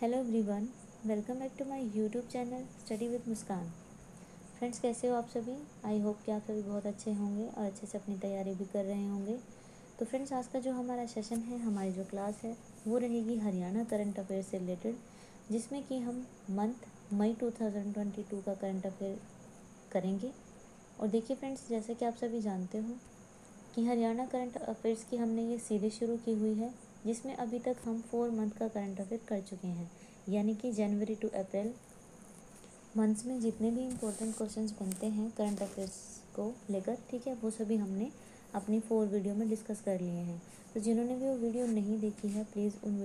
Hello everyone, welcome back to my YouTube channel study with Muskan. Friends, कैसे हो आप सभी? आई होप कि आप सभी बहुत अच्छे होंगे और अच्छे से अपनी तैयारी भी कर रहे होंगे। तो फ्रेंड्स, आज का जो हमारा सेशन है, हमारी जो क्लास है, वो रहेगी हरियाणा करंट अफेयर से रिलेटेड, जिसमें कि हम मंथ मई 2022 का करंट अफेयर करेंगे। और देखिए फ्रेंड्स, जैसे कि आप सभी जानते हो कि हरियाणा करंट अफेयर्स की हमने ये सीरीज शुरू की हुई है, जिसमें अभी तक हम 4 मंथ का करंट अफेयर कर चुके हैं, यानी कि जनवरी टू अप्रैल मंथ्स में जितने भी इम्पोर्टेंट क्वेश्चंस बनते हैं करंट अफेयर्स को लेकर, ठीक है, वो सभी हमने अपनी 4 वीडियो में डिस्कस कर लिए हैं। तो जिन्होंने भी वो वीडियो नहीं देखी है, प्लीज़ उन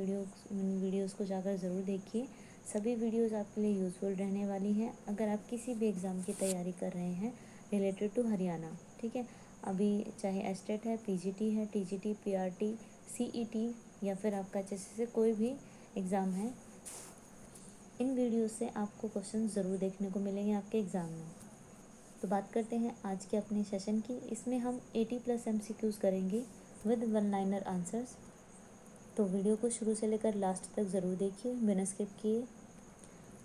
वीडियोज़ को जाकर ज़रूर देखिए। सभी वीडियोज़ आपके लिए यूज़फुल रहने वाली हैं अगर आप किसी भी एग्ज़ाम की तैयारी कर रहे हैं रिलेटेड टू हरियाणा, ठीक है। अभी चाहे एस्टेट है, पीजीटी है, टीजीटी, पीआरटी, सीईटी या फिर आपका एचएससी से कोई भी एग्ज़ाम है, इन वीडियो से आपको क्वेश्चन ज़रूर देखने को मिलेंगे आपके एग्ज़ाम में। तो बात करते हैं आज के अपने सेशन की। इसमें हम 80+ MCQs करेंगे विद वन लाइनर आंसर्स। तो वीडियो को शुरू से लेकर लास्ट तक ज़रूर देखिए बिना स्किप किए।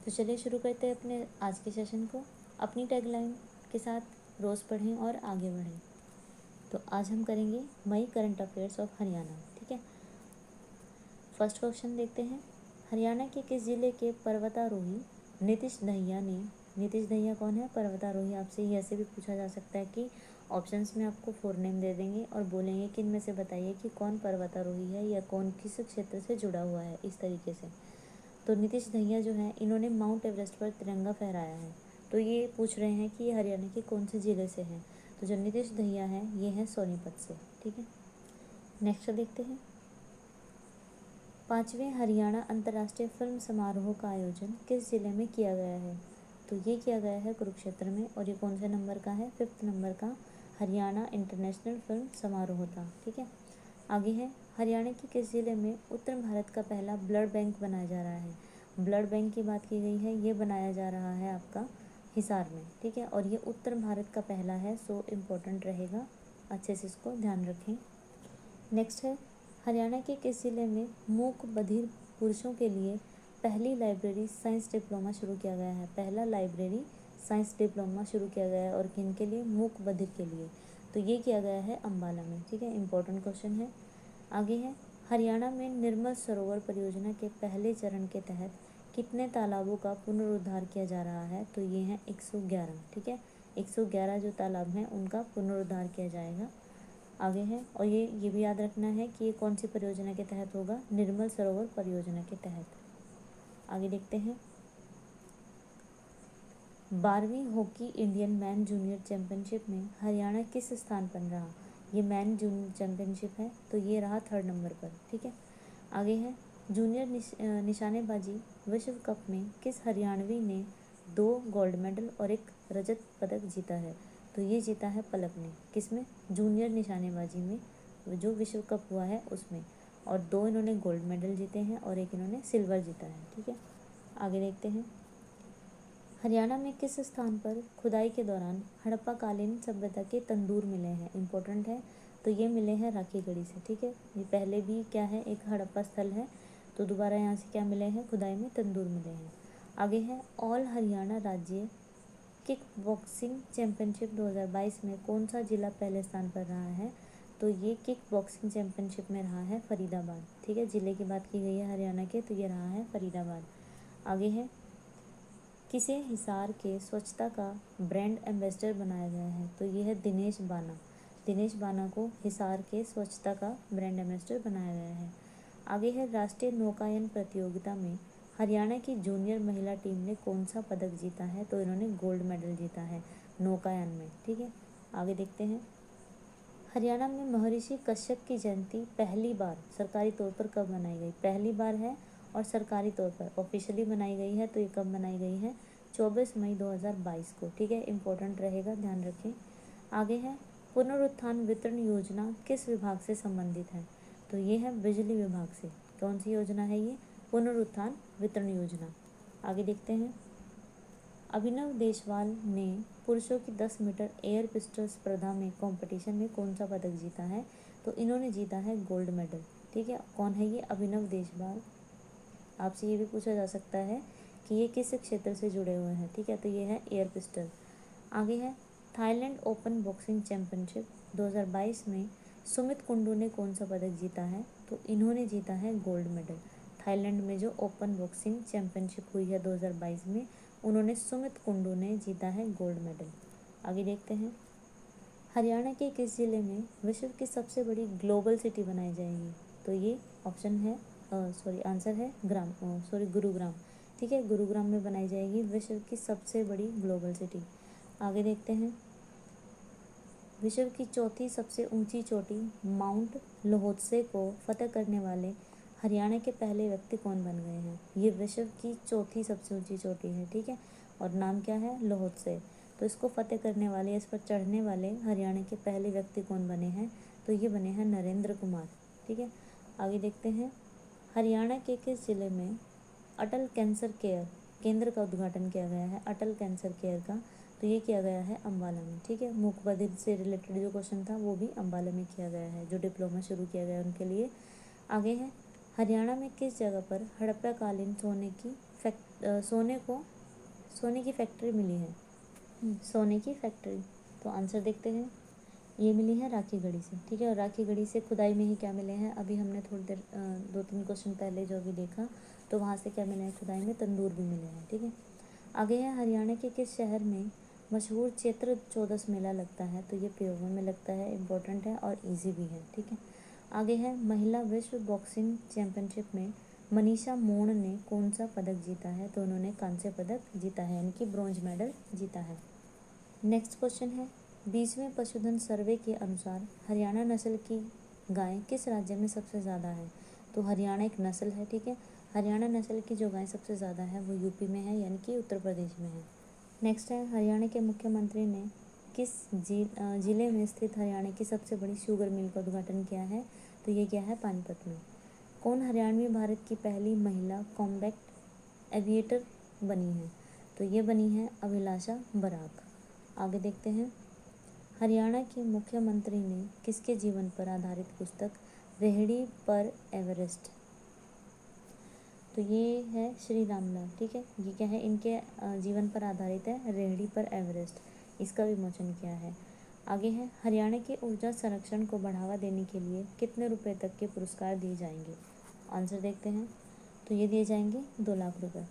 तो चलिए शुरू करते हैं अपने आज के सेशन को अपनी टैगलाइन के साथ, रोज़ पढ़ें और आगे बढ़ें। तो आज हम करेंगे मई करंट अफेयर्स ऑफ हरियाणा, ठीक है। फर्स्ट क्वेश्चन देखते हैं। हरियाणा के किस जिले के पर्वतारोही नीतीश दहिया कौन है? पर्वतारोही आपसे ये ऐसे भी पूछा जा सकता है कि ऑप्शंस में आपको 4 नेम दे देंगे और बोलेंगे कि इनमें से बताइए कि कौन पर्वतारोही है या कौन किस क्षेत्र से जुड़ा हुआ है, इस तरीके से। तो नीतीश दहिया जो है, इन्होंने माउंट एवरेस्ट पर तिरंगा फहराया है। तो ये पूछ रहे हैं कि ये हरियाणा के कौन से ज़िले से हैं। तो जो नीतीश दहिया है, ये हैं सोनीपत से, ठीक है। नेक्स्ट देखते हैं। 5वें हरियाणा अंतर्राष्ट्रीय फिल्म समारोह का आयोजन किस जिले में किया गया है? तो ये किया गया है कुरुक्षेत्र में, और ये कौन से नंबर का है? 5th नंबर का हरियाणा इंटरनेशनल फिल्म समारोह था, ठीक है। आगे है, हरियाणा के किस जिले में उत्तर भारत का पहला ब्लड बैंक बनाया जा रहा है? ब्लड बैंक की बात की गई है, ये बनाया जा रहा है आपका हिसार में, ठीक है। और ये उत्तर भारत का पहला है, सो इम्पोर्टेंट रहेगा, अच्छे से इसको ध्यान रखें। नेक्स्ट है, हरियाणा के किस जिले में मूक बधिर पुरुषों के लिए पहली लाइब्रेरी साइंस डिप्लोमा शुरू किया गया है? पहला लाइब्रेरी साइंस डिप्लोमा शुरू किया गया है, और किन के लिए? मूक बधिर के लिए। तो ये किया गया है अम्बाला में, ठीक है। इंपॉर्टेंट क्वेश्चन है। आगे है, हरियाणा में निर्मल सरोवर परियोजना के पहले चरण के तहत कितने तालाबों का पुनरुद्धार किया जा रहा है? तो ये हैं 111, ठीक है। 111 जो तालाब हैं उनका पुनरुद्धार किया जाएगा। आगे है, और ये भी याद रखना है कि ये कौन सी परियोजना के तहत होगा? निर्मल सरोवर परियोजना के तहत। आगे देखते हैं। 12वीं hockey Indian man junior championship में हरियाणा किस स्थान पर रहा? ये मैन जूनियर चैंपियनशिप है, तो ये रहा 3rd नंबर पर, ठीक है। आगे है, जूनियर निशानेबाजी विश्व कप में किस हरियाणवी ने 2 गोल्ड मेडल और 1 रजत पदक जीता है? तो ये जीता है पलक ने। किसमें? जूनियर निशानेबाजी में, जो विश्व कप हुआ है उसमें। और 2 इन्होंने गोल्ड मेडल जीते हैं और 1 इन्होंने सिल्वर जीता है, ठीक है। आगे देखते हैं। हरियाणा में किस स्थान पर खुदाई के दौरान हड़प्पा कालीन सभ्यता के तंदूर मिले हैं? इंपॉर्टेंट है। तो ये मिले हैं राखीगढ़ी से, ठीक है। ये पहले भी क्या है, एक हड़प्पा स्थल है, तो दोबारा यहाँ से क्या मिले हैं? खुदाई में तंदूर मिले हैं। आगे है, ऑल हरियाणा राज्य किक बॉक्सिंग चैंपियनशिप 2022 में कौन सा जिला पहले स्थान पर रहा है? तो ये किक बॉक्सिंग चैंपियनशिप में रहा है फरीदाबाद, ठीक है। जिले की बात की गई है हरियाणा के, तो ये रहा है फरीदाबाद। आगे है, किसे हिसार के स्वच्छता का ब्रांड एम्बेसडर बनाया गया है? तो ये है दिनेश बाना। दिनेश बाना को हिसार के स्वच्छता का ब्रांड एम्बेसडर बनाया गया है। आगे है, राष्ट्रीय नौकायन प्रतियोगिता में हरियाणा की जूनियर महिला टीम ने कौन सा पदक जीता है? तो इन्होंने गोल्ड मेडल जीता है नौकायन में, ठीक है। आगे देखते हैं। हरियाणा में महर्षि कश्यप की जयंती पहली बार सरकारी तौर पर कब मनाई गई? पहली बार है और सरकारी तौर पर ऑफिशियली मनाई गई है, तो ये कब मनाई गई है? 24 मई 2022 को, ठीक है। इंपॉर्टेंट रहेगा, ध्यान रखें। आगे है, पुनरुत्थान वितरण योजना किस विभाग से संबंधित है? तो ये है बिजली विभाग से। कौन सी योजना है ये? पुनरुत्थान वितरण योजना। आगे देखते हैं। अभिनव देशवाल ने पुरुषों की 10 मीटर एयर पिस्टल स्पर्धा में कंपटीशन में कौन सा पदक जीता है? तो इन्होंने जीता है गोल्ड मेडल, ठीक है। कौन है ये? अभिनव देशवाल। आपसे ये भी पूछा जा सकता है कि ये किस क्षेत्र से जुड़े हुए हैं, ठीक है। तो ये है एयर पिस्टल। आगे है थाईलैंड ओपन बॉक्सिंग चैंपियनशिप 2022 में सुमित कुंडू ने कौन सा पदक जीता है? तो इन्होंने जीता है गोल्ड मेडल। थाईलैंड में जो ओपन बॉक्सिंग चैंपियनशिप हुई है 2022 में, उन्होंने सुमित कुंडू ने जीता है गोल्ड मेडल। आगे देखते हैं, हरियाणा के किस जिले में विश्व की सबसे बड़ी ग्लोबल सिटी बनाई जाएगी? तो ये ऑप्शन है आंसर है गुरुग्राम, ठीक है। गुरुग्राम में बनाई जाएगी विश्व की सबसे बड़ी ग्लोबल सिटी। आगे देखते हैं, विश्व की चौथी सबसे ऊंची चोटी माउंट लोहोत्से को फतह करने वाले हरियाणा के पहले व्यक्ति कौन बन गए हैं? ये विश्व की चौथी सबसे ऊंची चोटी है, ठीक है, और नाम क्या है? लोहोत्से। तो इसको फतेह करने वाले, इस पर चढ़ने वाले हरियाणा के पहले व्यक्ति कौन बने हैं? तो ये बने हैं नरेंद्र कुमार, ठीक है। आगे देखते हैं, हरियाणा के किस जिले में अटल कैंसर केयर केंद्र का उद्घाटन किया गया है? अटल कैंसर केयर का, तो ये किया गया है अम्बाला में, ठीक है। मूक बधिर से रिलेटेड जो क्वेश्चन था वो भी अम्बाला में किया गया है, जो डिप्लोमा शुरू किया गया है उनके लिए। आगे है, हरियाणा में किस जगह पर हड़प्पाकालीन सोने की फैक्ट्री मिली है? सोने की फैक्ट्री। तो आंसर देखते हैं, ये मिली है राखीगढ़ी से, ठीक है। और राखीगढ़ी से खुदाई में ही क्या मिले हैं? अभी हमने थोड़ी देर 2-3 क्वेश्चन पहले जो अभी देखा, तो वहाँ से क्या मिले हैं? खुदाई में तंदूर भी मिले हैं, ठीक है। आगे है, हरियाणा के किस शहर में मशहूर चैत्र चौदस मेला लगता है? तो ये पयोवर में लगता है, इम्पोर्टेंट है और ईजी भी है, ठीक है। आगे है, महिला विश्व बॉक्सिंग चैंपियनशिप में मनीषा मोन ने कौन सा पदक जीता है? तो उन्होंने कांस्य पदक जीता है, यानी कि ब्रॉन्ज मेडल जीता है। नेक्स्ट क्वेश्चन है, 20वें पशुधन सर्वे के अनुसार हरियाणा नस्ल की गायें किस राज्य में सबसे ज़्यादा है? तो हरियाणा एक नस्ल है, ठीक है। हरियाणा नस्ल की जो गायें सबसे ज़्यादा है वो यूपी में है, यानी कि उत्तर प्रदेश में है। नेक्स्ट है, हरियाणा के मुख्यमंत्री ने किस जिले में स्थित हरियाणा की सबसे बड़ी शुगर मिल का उद्घाटन किया है? तो ये क्या है? पानीपत में। कौन हरियाणवी भारत की पहली महिला कॉम्बैट एविएटर बनी है? तो ये बनी है अभिलाषा बराक। आगे देखते हैं, हरियाणा के मुख्यमंत्री ने किसके जीवन पर आधारित पुस्तक रेहड़ी पर एवरेस्ट, तो ये है श्री रामलाल, ठीक है। ये क्या है? इनके जीवन पर आधारित है, रेहड़ी पर एवरेस्ट, इसका विमोचन किया है। आगे है, हरियाणा के ऊर्जा संरक्षण को बढ़ावा देने के लिए कितने रुपए तक के पुरस्कार दिए जाएंगे? आंसर देखते हैं, तो ये दिए जाएंगे 2 लाख रुपए।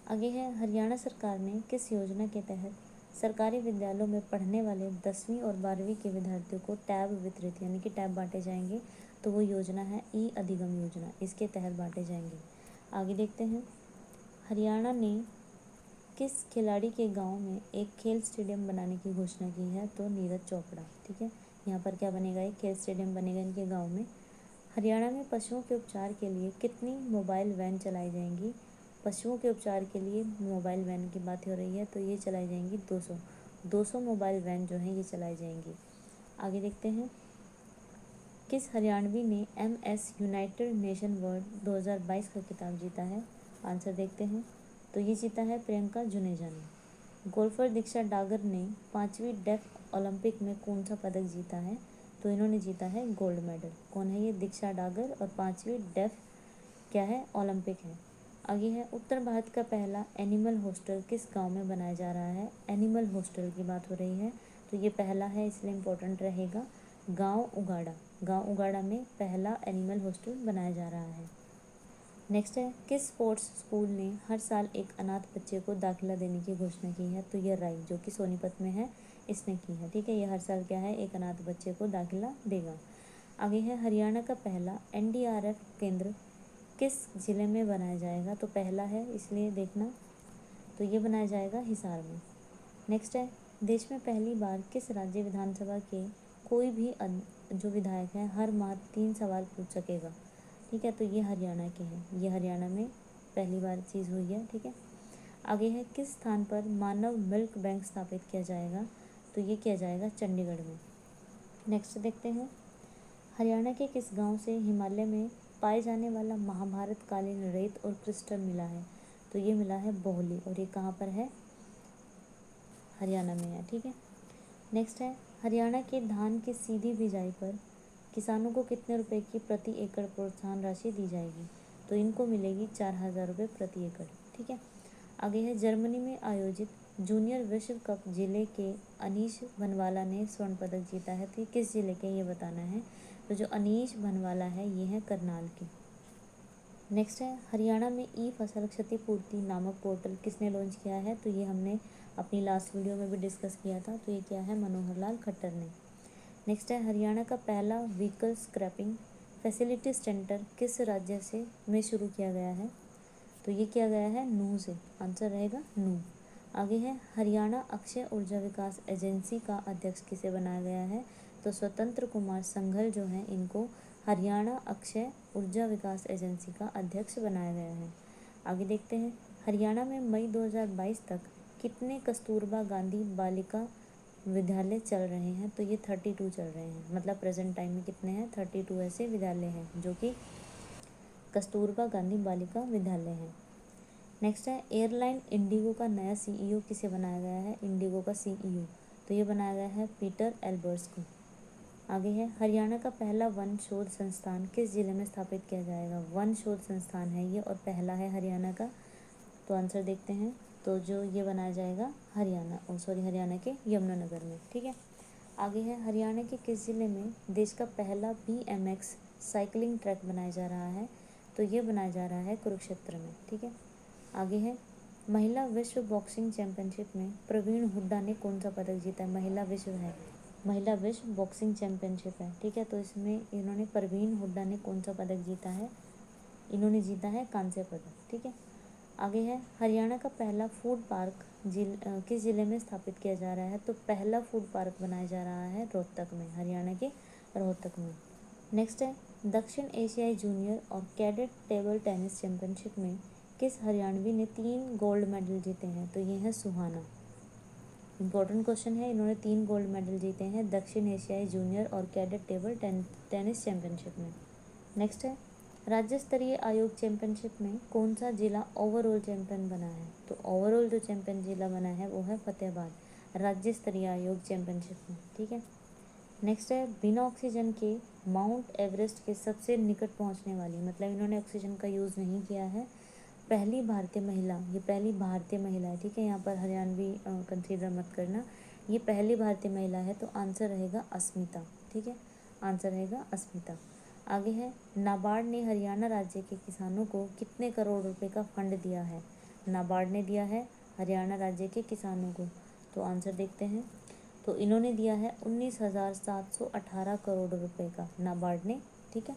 आगे है, हरियाणा सरकार ने किस योजना के तहत सरकारी विद्यालयों में पढ़ने वाले 10वीं और 12वीं के विद्यार्थियों को टैब वितरित, यानी कि टैब बांटे जाएंगे? तो वो योजना है ई अधिगम योजना, इसके तहत बांटे जाएंगे। आगे देखते हैं, हरियाणा ने किस खिलाड़ी के गांव में एक खेल स्टेडियम बनाने की घोषणा की है? तो नीरज चोपड़ा, ठीक है। यहाँ पर क्या बनेगा? एक खेल स्टेडियम बनेगा इनके गांव में। हरियाणा में पशुओं के उपचार के लिए कितनी मोबाइल वैन चलाई जाएंगी? पशुओं के उपचार के लिए मोबाइल वैन की बात हो रही है, तो ये चलाई जाएंगी 200 मोबाइल वैन जो हैं ये चलाई जाएंगी। आगे देखते हैं, किस हरियाणवी ने MS यूनाइटेड नेशन वर्ल्ड 2022 का खिताब जीता है? आंसर देखते हैं, तो ये जीता है प्रियंका जुनेजा ने। गोल्फर दीक्षा डागर ने 5वीं डेफ ओलंपिक में कौन सा पदक जीता है? तो इन्होंने जीता है गोल्ड मेडल। कौन है ये? दीक्षा डागर, और 5वीं डेफ क्या है? ओलंपिक है। आगे है, उत्तर भारत का पहला एनिमल हॉस्टल किस गांव में बनाया जा रहा है? एनिमल हॉस्टल की बात हो रही है, तो ये पहला है इसलिए इम्पोर्टेंट रहेगा, गांव उगाड़ा में पहला एनिमल हॉस्टल बनाया जा रहा है। नेक्स्ट है, किस स्पोर्ट्स स्कूल ने हर साल एक अनाथ बच्चे को दाखिला देने की घोषणा की है? तो ये राई, जो कि सोनीपत में है, इसने की है, ठीक है। ये हर साल क्या है? एक अनाथ बच्चे को दाखिला देगा। आगे है, हरियाणा का पहला NDRF केंद्र किस जिले में बनाया जाएगा? तो पहला है इसलिए देखना, तो ये बनाया जाएगा हिसार में। नेक्स्ट है, देश में पहली बार किस राज्य विधानसभा के कोई भी जो विधायक है हर माह 3 सवाल पूछ सकेगा? ठीक है, तो ये हरियाणा के हैं, ये हरियाणा में पहली बार चीज़ हुई है, ठीक है। आगे है, किस स्थान पर मानव मिल्क बैंक स्थापित किया जाएगा? तो ये किया जाएगा चंडीगढ़ में। नेक्स्ट देखते हैं, हरियाणा के किस गांव से हिमालय में पाए जाने वाला महाभारत कालीन रेत और क्रिस्टल मिला है? तो ये मिला है बोहली, और ये कहाँ पर है? हरियाणा में है, ठीक है। नेक्स्ट है, हरियाणा के धान की सीधी बिजाई पर किसानों को कितने रुपए की प्रति एकड़ प्रोत्साहन राशि दी जाएगी? तो इनको मिलेगी 4000 रुपये प्रति एकड़। ठीक है, आगे है जर्मनी में आयोजित जूनियर विश्व कप जिले के अनीश भनवाला ने स्वर्ण पदक जीता है। तो ये किस जिले के, ये बताना है। तो जो अनीश भनवाला है ये है करनाल के। नेक्स्ट है हरियाणा में ई फसल क्षतिपूर्ति नामक पोर्टल किसने लॉन्च किया है। तो ये हमने अपनी लास्ट वीडियो में भी डिस्कस किया था। तो ये क्या है, मनोहर लाल खट्टर ने। नेक्स्ट है हरियाणा का पहला व्हीकल स्क्रैपिंग फैसिलिटी सेंटर किस राज्य से में शुरू किया गया है। तो ये किया गया है नूह से, आंसर रहेगा नूह। आगे है हरियाणा अक्षय ऊर्जा विकास एजेंसी का अध्यक्ष किसे बनाया गया है। तो स्वतंत्र कुमार संघल जो हैं इनको हरियाणा अक्षय ऊर्जा विकास एजेंसी का अध्यक्ष बनाया गया है। आगे देखते हैं हरियाणा में मई 2022 तक कितने कस्तूरबा गांधी बालिका विद्यालय चल रहे हैं। तो ये 32 चल रहे हैं, मतलब प्रेजेंट टाइम में कितने हैं, 32 ऐसे विद्यालय हैं जो कि कस्तूरबा गांधी बालिका विद्यालय हैं। नेक्स्ट है एयरलाइन इंडिगो का नया सीईओ किसे बनाया गया है। इंडिगो का सीईओ तो ये बनाया गया है पीटर एल्बर्ट्स को। आगे है हरियाणा का पहला वन शोध संस्थान किस जिले में स्थापित किया जाएगा। वन शोध संस्थान है ये और पहला है हरियाणा का। तो आंसर देखते हैं, तो जो ये बनाया जाएगा हरियाणा के यमुनानगर में। ठीक है, आगे है हरियाणा के किस जिले में देश का पहला BMX साइकिलिंग ट्रैक बनाया जा रहा है। तो ये बनाया जा रहा है कुरुक्षेत्र में। ठीक है, आगे है महिला विश्व बॉक्सिंग चैंपियनशिप में प्रवीण हुड्डा ने कौन सा पदक जीता है। महिला विश्व बॉक्सिंग चैंपियनशिप है। ठीक है, तो इसमें इन्होंने प्रवीण हुड्डा ने कौन सा पदक जीता है, इन्होंने जीता है कांस्य पदक। ठीक है, आगे है हरियाणा का पहला फूड पार्क किस जिले में स्थापित किया जा रहा है। तो पहला फूड पार्क बनाया जा रहा है रोहतक में, हरियाणा के रोहतक में। नेक्स्ट है दक्षिण एशियाई जूनियर और कैडेट टेबल टेनिस चैंपियनशिप में किस हरियाणवी ने 3 गोल्ड मेडल जीते हैं। तो ये है सुहाना। इंपॉर्टेंट क्वेश्चन है, इन्होंने 3 गोल्ड मेडल जीते हैं दक्षिण एशियाई जूनियर और कैडेट टेबल टेनिस चैंपियनशिप में। नेक्स्ट है राज्य स्तरीय आयोग चैंपियनशिप में कौन सा जिला ओवरऑल चैंपियन बना है। तो ओवरऑल जो चैंपियन जिला बना है वो है फतेहाबाद राज्य स्तरीय आयोग चैंपियनशिप में। ठीक है, नेक्स्ट है बिना ऑक्सीजन के माउंट एवरेस्ट के सबसे निकट पहुंचने वाली, मतलब इन्होंने ऑक्सीजन का यूज़ नहीं किया है, पहली भारतीय महिला, ये पहली भारतीय महिला है। ठीक है, यहाँ पर हरियाणवी कंसीडर मत करना, ये पहली भारतीय महिला है। तो आंसर रहेगा अस्मिता। ठीक है, आंसर रहेगा अस्मिता। आगे है नाबार्ड ने हरियाणा राज्य के किसानों को कितने करोड़ रुपए का फंड दिया है। नाबार्ड ने दिया है हरियाणा राज्य के किसानों को। तो आंसर देखते हैं, तो इन्होंने दिया है 19,718 करोड़ रुपए का नाबार्ड ने। ठीक है,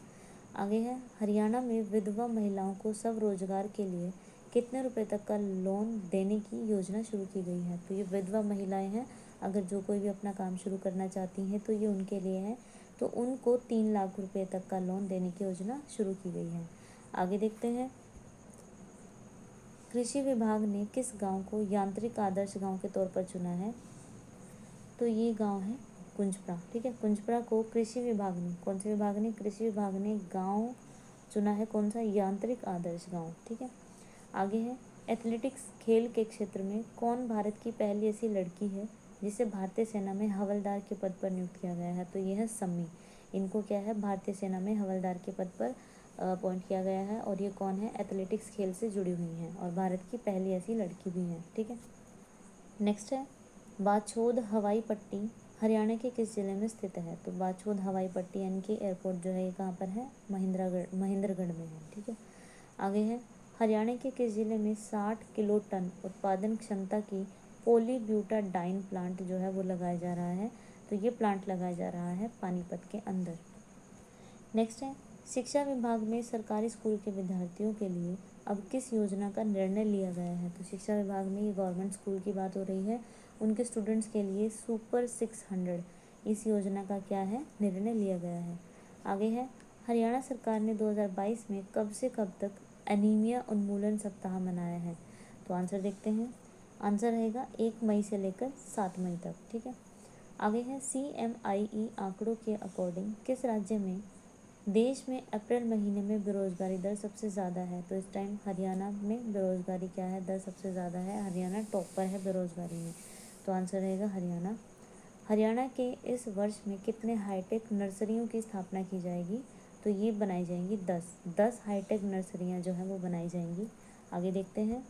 आगे है हरियाणा में विधवा महिलाओं को स्वरोजगार के लिए कितने रुपए तक का लोन देने की योजना शुरू की गई है। तो ये विधवा महिलाएं हैं, अगर जो कोई भी अपना काम शुरू करना चाहती हैं तो ये उनके लिए है। तो उनको 3 लाख रुपए तक का लोन देने की योजना शुरू की गई है। आगे देखते हैं कृषि विभाग ने किस गांव को यांत्रिक आदर्श गांव के तौर पर चुना है। तो ये गांव है कुंजपरा। ठीक है, कुंजपरा को कृषि विभाग ने, कौन से विभाग ने, कृषि विभाग ने गांव चुना है कौन सा, यांत्रिक आदर्श गांव। ठीक है, आगे है एथलेटिक्स खेल के क्षेत्र में कौन भारत की पहली ऐसी लड़की है जिसे भारतीय सेना में हवलदार के पद पर नियुक्त किया गया है। तो ये है सम्मी, इनको क्या है भारतीय सेना में हवलदार के पद पर अपॉइंट किया गया है। और ये कौन है, एथलेटिक्स खेल से जुड़ी हुई हैं और भारत की पहली ऐसी लड़की भी हैं। ठीक है, नेक्स्ट है बाछोद हवाई पट्टी हरियाणा के किस जिले में स्थित है। तो बाछोद हवाई पट्टी यानी कि एयरपोर्ट जो है ये कहाँ पर है, महेंद्रगढ़ में है। ठीक है, आगे है हरियाणा के किस जिले में 60 किलो टन उत्पादन क्षमता की पॉलीब्यूटाडाइन प्लांट जो है वो लगाया जा रहा है। तो ये प्लांट लगाया जा रहा है पानीपत के अंदर। नेक्स्ट है शिक्षा विभाग में सरकारी स्कूल के विद्यार्थियों के लिए अब किस योजना का निर्णय लिया गया है। तो शिक्षा विभाग में ये गवर्नमेंट स्कूल की बात हो रही है, उनके स्टूडेंट्स के लिए सुपर 600 इस योजना का क्या है, निर्णय लिया गया है। आगे है हरियाणा सरकार ने 2022 में कब से कब तक एनीमिया उन्मूलन सप्ताह मनाया है। तो आंसर देखते हैं, आंसर रहेगा 1 मई से लेकर 7 मई तक। ठीक है, आगे है CMIE आंकड़ों के अकॉर्डिंग किस राज्य में देश में अप्रैल महीने में बेरोजगारी दर सबसे ज़्यादा है। तो इस टाइम हरियाणा में बेरोजगारी क्या है, दर सबसे ज़्यादा है, हरियाणा टॉप पर है बेरोजगारी में। तो आंसर रहेगा हरियाणा। हरियाणा के इस वर्ष में कितने हाईटेक नर्सरियों की स्थापना की जाएगी। तो ये बनाई जाएंगी 10 हाईटेक नर्सरियाँ जो हैं वो बनाई जाएंगी। आगे देखते हैं,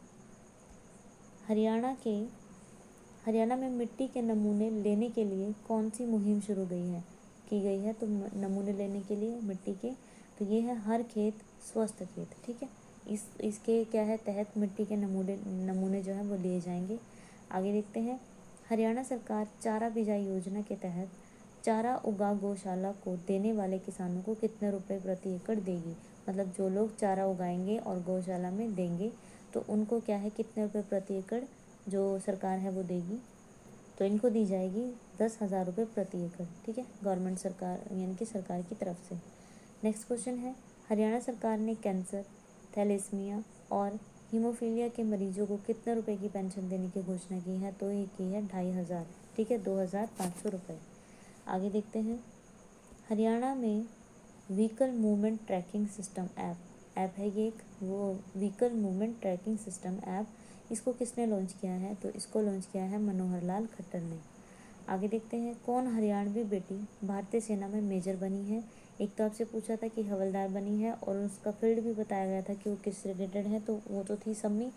हरियाणा में मिट्टी के नमूने लेने के लिए कौन सी मुहिम शुरू की गई है। तो नमूने लेने के लिए मिट्टी के, तो ये है हर खेत स्वस्थ खेत, ठीक है। इसके क्या है तहत मिट्टी के नमूने जो है वो लिए जाएंगे। आगे देखते हैं, हरियाणा सरकार चारा बिजाई योजना के तहत चारा उगा गौशाला को देने वाले किसानों को कितने रुपए प्रति एकड़ देगी। मतलब जो लोग चारा उगाएंगे और गौशाला में देंगे तो उनको क्या है कितने रुपए प्रति एकड़ जो सरकार है वो देगी। तो इनको दी जाएगी 10,000 रुपये प्रति एकड़, ठीक है, गवर्नमेंट सरकार यानी कि सरकार की तरफ से। नेक्स्ट क्वेश्चन है, हरियाणा सरकार ने कैंसर, थैलेसीमिया और हीमोफीलिया के मरीजों को कितने रुपए की पेंशन देने की घोषणा की है। तो ये की है 2,500, ठीक है, 2,500 रुपये। आगे देखते हैं, हरियाणा में vehicle movement tracking system app है ये एक, वो vehicle movement tracking system app, इसको किसने लॉन्च किया है। तो इसको लॉन्च किया है मनोहर लाल खट्टर ने। आगे देखते हैं, कौन हरियाणवी बेटी भारतीय सेना में मेजर बनी है। एक तो आपसे पूछा था कि हवलदार बनी है और उसका फील्ड भी बताया गया था कि वो किस रिलेटेड है, तो वो तो थी सम्मी।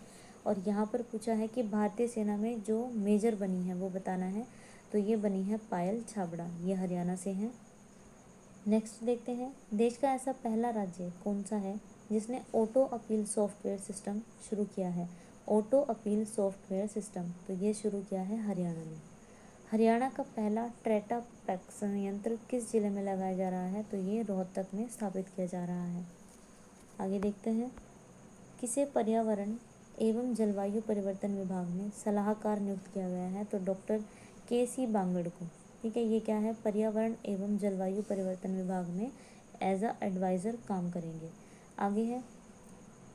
और यहाँ पर पूछा है कि भारतीय सेना में जो मेजर बनी है वो बताना है, तो ये बनी है पायल छाबड़ा, ये हरियाणा से हैं। नेक्स्ट देखते हैं, देश का ऐसा पहला राज्य कौन सा है जिसने ऑटो अपील सॉफ्टवेयर सिस्टम शुरू किया है। ऑटो अपील सॉफ्टवेयर सिस्टम, तो ये शुरू किया है हरियाणा ने। हरियाणा का पहला ट्रेटा पैक संयंत्र किस जिले में लगाया जा रहा है। तो ये रोहतक में स्थापित किया जा रहा है। आगे देखते हैं, किसे पर्यावरण एवं जलवायु परिवर्तन विभाग में सलाहकार नियुक्त किया गया है। तो डॉक्टर KC बांगड़ को, ठीक है, ये क्या है पर्यावरण एवं जलवायु परिवर्तन विभाग में एज अ एडवाइज़र काम करेंगे। आगे है,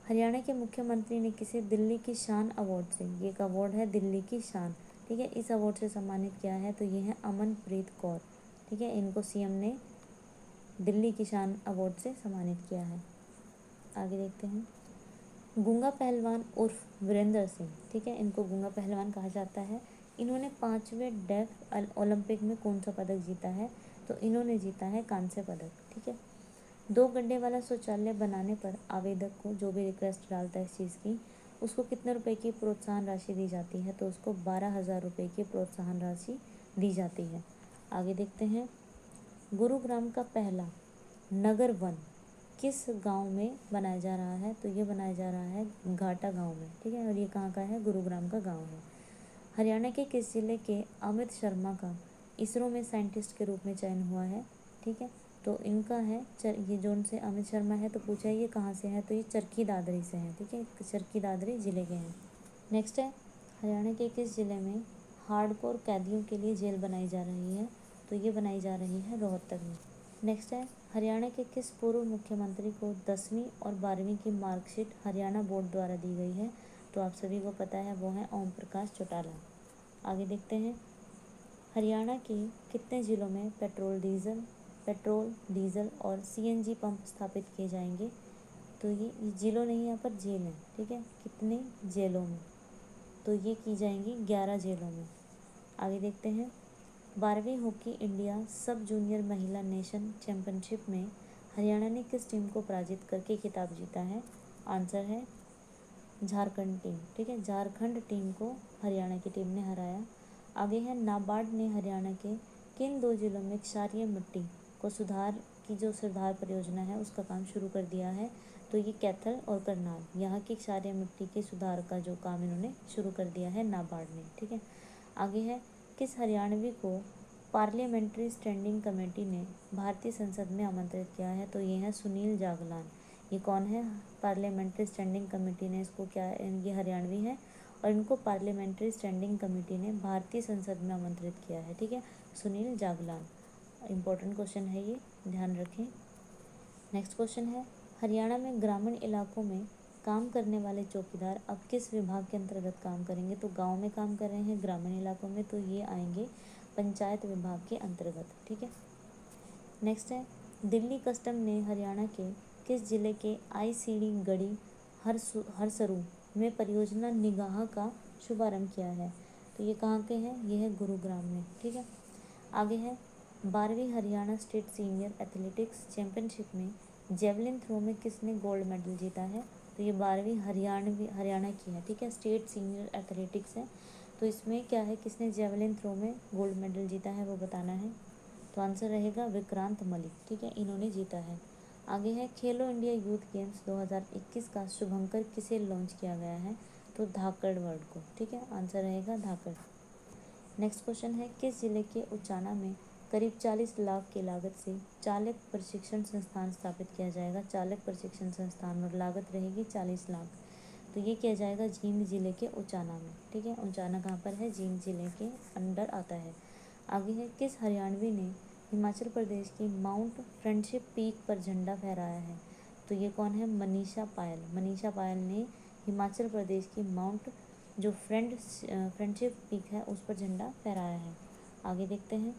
हरियाणा के मुख्यमंत्री ने किसे दिल्ली की शान अवार्ड से, ये एक अवार्ड है दिल्ली की शान, ठीक है, इस अवार्ड से सम्मानित किया है। तो ये है अमनप्रीत कौर, ठीक है, इनको CM ने दिल्ली की शान अवार्ड से सम्मानित किया है। आगे देखते हैं, गूंगा पहलवान उर्फ वीरेंद्र सिंह, ठीक है, इनको गूंगा पहलवान कहा जाता है। इन्होंने 5वें डेफ ओलंपिक में कौन सा पदक जीता है। तो इन्होंने जीता है कांस्य पदक, ठीक है। 2 गड्ढे वाला शौचालय बनाने पर आवेदक को जो भी रिक्वेस्ट डालता है इस चीज़ की, उसको कितने रुपए की प्रोत्साहन राशि दी जाती है। तो उसको 12,000 रुपये की प्रोत्साहन राशि दी जाती है। आगे देखते हैं, गुरुग्राम का पहला नगर वन किस गांव में बनाया जा रहा है। तो ये बनाया जा रहा है घाटा गांव में, ठीक है, और ये कहाँ का है, गुरुग्राम का गांव है। हरियाणा के किस जिले के अमित शर्मा का इसरो में साइंटिस्ट के रूप में चयन हुआ है, ठीक है। तो इनका है ये जो उनसे अमित शर्मा है, तो पूछा है ये कहाँ से है। तो ये चरखी दादरी से हैं, ठीक है, चरखी दादरी ज़िले के हैं। नेक्स्ट है, हरियाणा के किस ज़िले में हार्डकोर कैदियों के लिए जेल बनाई जा रही है। तो ये बनाई जा रही है रोहतक में। नेक्स्ट है, हरियाणा के किस पूर्व मुख्यमंत्री को 10वीं और 12वीं की मार्कशीट हरियाणा बोर्ड द्वारा दी गई है। तो आप सभी को पता है वो है ओम प्रकाश चौटाला। आगे देखते हैं, हरियाणा के कितने ज़िलों में पेट्रोल डीजल और CNG पंप स्थापित किए जाएंगे। तो ये ज़िलों नहीं, यहाँ पर जेल हैं, ठीक है, कितने जेलों में। तो ये की जाएंगी 11 जेलों में। आगे देखते हैं, 12वीं हॉकी इंडिया सब जूनियर महिला नेशन चैम्पियनशिप में हरियाणा ने किस टीम को पराजित करके खिताब जीता है। आंसर है झारखंड टीम, ठीक है, झारखंड टीम को हरियाणा की टीम ने हराया। आगे है, नाबार्ड ने हरियाणा के किन 2 जिलों में क्षारीय मिट्टी को सुधार परियोजना है उसका काम शुरू कर दिया है। तो ये कैथल और करनाल, यहाँ की क्षारीय मिट्टी के सुधार का जो काम इन्होंने शुरू कर दिया है नाबार्ड ने, ठीक है। आगे है, किस हरियाणवी को पार्लियामेंट्री स्टैंडिंग कमेटी ने भारतीय संसद में आमंत्रित किया है। तो ये है सुनील जागलान। ये कौन है, पार्लियामेंट्री स्टैंडिंग कमेटी ने इसको क्या, ये हरियाणवी है और इनको पार्लियामेंट्री स्टैंडिंग कमेटी ने भारतीय संसद में आमंत्रित किया है, ठीक है, सुनील जागलान। इम्पोर्टेंट क्वेश्चन है ये, ध्यान रखें। नेक्स्ट क्वेश्चन है, हरियाणा में ग्रामीण इलाकों में काम करने वाले चौकीदार अब किस विभाग के अंतर्गत काम करेंगे। तो गांव में काम कर रहे हैं ग्रामीण इलाकों में, तो ये आएंगे पंचायत विभाग के अंतर्गत, ठीक है। नेक्स्ट है, दिल्ली कस्टम ने हरियाणा के किस जिले के ICD गढ़ी हरसरू में परियोजना निगाह का शुभारंभ किया है। तो ये कहाँ के हैं, ये है गुरुग्राम में, ठीक है। आगे है, 12वीं Haryana state senior athletics championship में जेवलिन थ्रो में किसने गोल्ड मेडल जीता है? तो ये 12वीं हरियाणा की है, ठीक है, स्टेट सीनियर एथलेटिक्स है। तो इसमें क्या है, किसने जेवलिन थ्रो में गोल्ड मेडल जीता है वो बताना है। तो आंसर रहेगा विक्रांत मलिक, ठीक है, इन्होंने जीता है। आगे है खेलो इंडिया यूथ गेम्स 2021 का शुभंकर किसे लॉन्च किया गया है? तो धाकड़ वर्ड को, ठीक है, आंसर रहेगा धाकड़। नेक्स्ट क्वेश्चन है किस जिले के उचाना में करीब 40 लाख की लागत से चालक प्रशिक्षण संस्थान स्थापित किया जाएगा? चालक प्रशिक्षण संस्थान और लागत रहेगी 40 लाख। तो ये किया जाएगा जींद जिले के उचाना में, ठीक है, उचाना कहाँ पर है? जींद जिले के अंडर आता है। आगे है किस हरियाणवी ने हिमाचल प्रदेश की माउंट फ्रेंडशिप पीक पर झंडा फहराया है? तो ये कौन है? मनीषा पायल। मनीषा पायल ने हिमाचल प्रदेश की माउंट जो फ्रेंडशिप पीक है उस पर झंडा फहराया है। आगे देखते हैं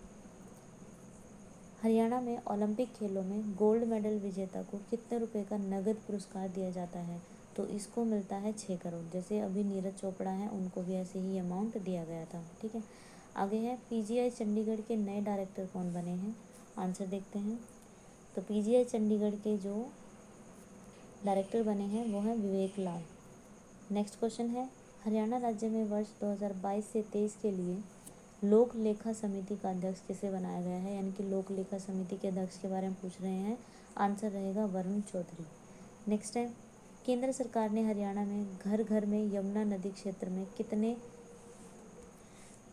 हरियाणा में ओलंपिक खेलों में गोल्ड मेडल विजेता को कितने रुपए का नगद पुरस्कार दिया जाता है? तो इसको मिलता है 6 करोड़। जैसे अभी नीरज चोपड़ा हैं उनको भी ऐसे ही अमाउंट दिया गया था, ठीक है। आगे है पीजीआई चंडीगढ़ के नए डायरेक्टर कौन बने हैं? आंसर देखते हैं। तो पीजीआई चंडीगढ़ के जो डायरेक्टर बने हैं वो हैं विवेक लाल। नेक्स्ट क्वेश्चन है हरियाणा राज्य में वर्ष 2022 से 23 के लिए लोक लेखा समिति का अध्यक्ष किसे बनाया गया है? यानी कि लोक लेखा समिति के अध्यक्ष के बारे में पूछ रहे हैं। आंसर रहेगा वरुण चौधरी। नेक्स्ट है केंद्र सरकार ने हरियाणा में घर घर में यमुना नदी क्षेत्र में कितने,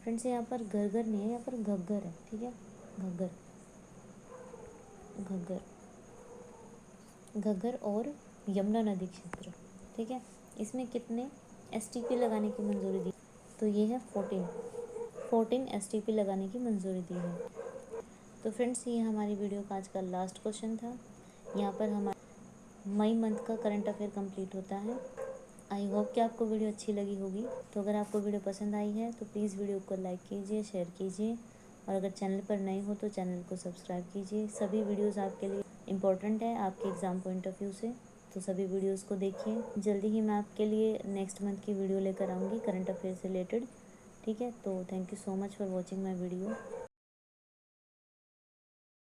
फ्रेंड्स यहाँ पर घर घर नहीं है, यहाँ पर घग्गर है, ठीक है, घग्गर घग्गर घग्गर और यमुना नदी क्षेत्र, ठीक है, इसमें कितने एसटीपी लगाने की मंजूरी दी? तो ये है 14 एसटीपी लगाने की मंजूरी दी है। तो फ्रेंड्स ये हमारी वीडियो का आज का लास्ट क्वेश्चन था। यहाँ पर हमारा मई मंथ का करंट अफेयर कंप्लीट होता है। आई होप कि आपको वीडियो अच्छी लगी होगी। तो अगर आपको वीडियो पसंद आई है तो प्लीज़ वीडियो को लाइक कीजिए, शेयर कीजिए और अगर चैनल पर नए हो तो चैनल को सब्सक्राइब कीजिए। सभी वीडियोज़ आपके लिए इम्पोर्टेंट है आपके एग्ज़ाम पॉइंट ऑफ व्यू से, तो सभी वीडियोज़ को देखिए। जल्दी ही मैं आपके लिए नेक्स्ट मंथ की वीडियो लेकर आऊँगी करंट अफेयर से रिलेटेड, ठीक है। तो thank you so much for watching my video.